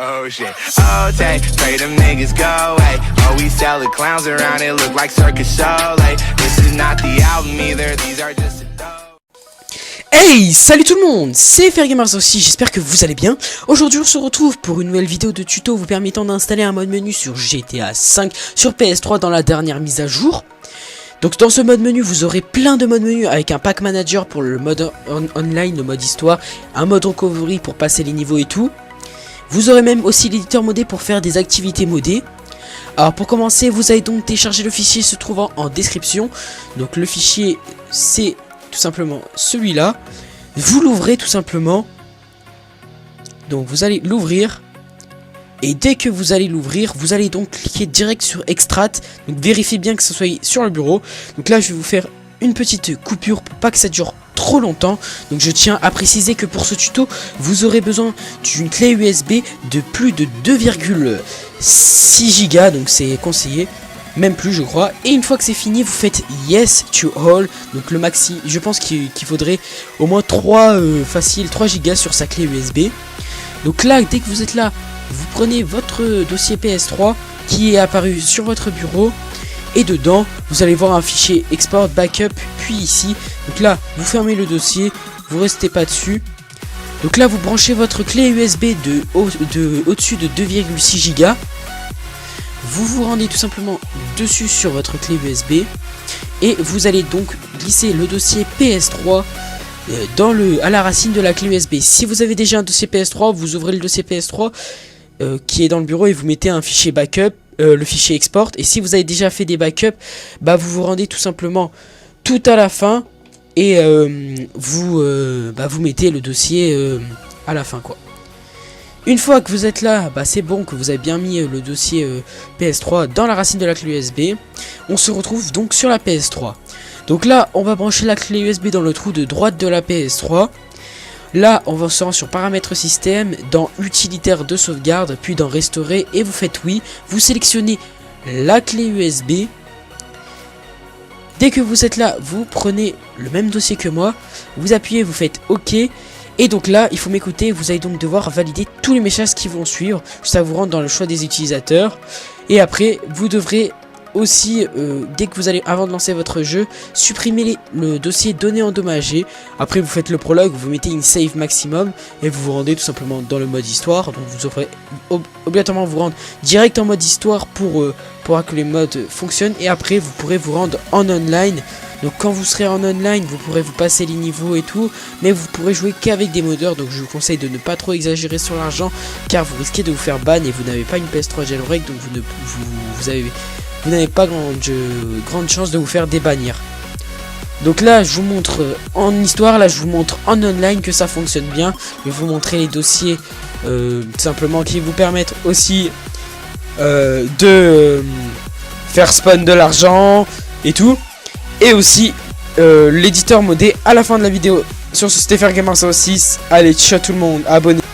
Oh shit, oh take, pray them niggas go away. Oh we sell the clowns around it, look like circus show. Like this is not the album either, these are just Hey, salut tout le monde, c'est Fergamers aussi, j'espère que vous allez bien. Aujourd'hui on se retrouve pour une nouvelle vidéo de tuto vous permettant d'installer un mode menu sur GTA 5 sur PS3 dans la dernière mise à jour. Donc dans ce mode menu vous aurez plein de modes menus avec un pack manager pour le mode online, le mode histoire, un mode recovery pour passer les niveaux et tout. Vous aurez même aussi l'éditeur modé pour faire des activités modées. Alors pour commencer vous allez donc télécharger le fichier se trouvant en description. Donc le fichier c'est tout simplement celui-là. Vous l'ouvrez tout simplement. Donc vous allez l'ouvrir. Et dès que vous allez l'ouvrir, vous allez donc cliquer direct sur Extract. Donc vérifiez bien que ce soit sur le bureau. Donc là je vais vous faire une petite coupure pour pas que ça dure trop longtemps. Donc je tiens à préciser que pour ce tuto, vous aurez besoin d'une clé USB de plus de 2,6 Go. Donc c'est conseillé. Même plus je crois. Et une fois que c'est fini vous faites yes to all. Donc le maxi, je pense qu'il faudrait au moins 3 Go sur sa clé USB. Donc là dès que vous êtes là, vous prenez votre dossier PS3 qui est apparu sur votre bureau. Et dedans vous allez voir un fichier export backup. Puis ici, donc là vous fermez le dossier, vous restez pas dessus. Donc là vous branchez votre clé USB au-dessus de 2,6 Go. Vous vous rendez tout simplement dessus sur votre clé USB et vous allez donc glisser le dossier PS3 à la racine de la clé USB. Si vous avez déjà un dossier PS3, vous ouvrez le dossier PS3 qui est dans le bureau et vous mettez un fichier backup, le fichier export. Et si vous avez déjà fait des backups, bah vous vous rendez tout simplement tout à la fin et vous mettez le dossier à la fin quoi. Une fois que vous êtes là, bah c'est bon que vous avez bien mis le dossier PS3 dans la racine de la clé USB. On se retrouve donc sur la PS3. Donc là, on va brancher la clé USB dans le trou de droite de la PS3. Là, on va se rendre sur paramètres système, dans utilitaire de sauvegarde, puis dans restaurer et vous faites oui. Vous sélectionnez la clé USB. Dès que vous êtes là, vous prenez le même dossier que moi. Vous appuyez, vous faites OK. Et donc là, il faut m'écouter, vous allez donc devoir valider tous les messages qui vont suivre. Ça vous rentre dans le choix des utilisateurs. Et après, vous devrez aussi, dès que vous allez, avant de lancer votre jeu, supprimer le dossier données endommagées. Après, vous faites le prologue, vous mettez une save maximum et vous vous rendez tout simplement dans le mode histoire. Donc vous devrez obligatoirement vous rendre direct en mode histoire pour que les modes fonctionnent. Et après, vous pourrez vous rendre en online. Donc quand vous serez en online, vous pourrez vous passer les niveaux et tout, mais vous pourrez jouer qu'avec des modeurs. Donc je vous conseille de ne pas trop exagérer sur l'argent, car vous risquez de vous faire ban et vous n'avez pas une PS3 jailbreak, donc vous n'avez pas grande chance de vous faire débannir. Donc là je vous montre en histoire, là je vous montre en online que ça fonctionne bien. Je vais vous montrer les dossiers simplement qui vous permettent aussi de faire spawn de l'argent et tout. Et aussi l'éditeur modé à la fin de la vidéo. Sur ce, c'était Fergamers 6. Allez, ciao tout le monde, abonnez-vous.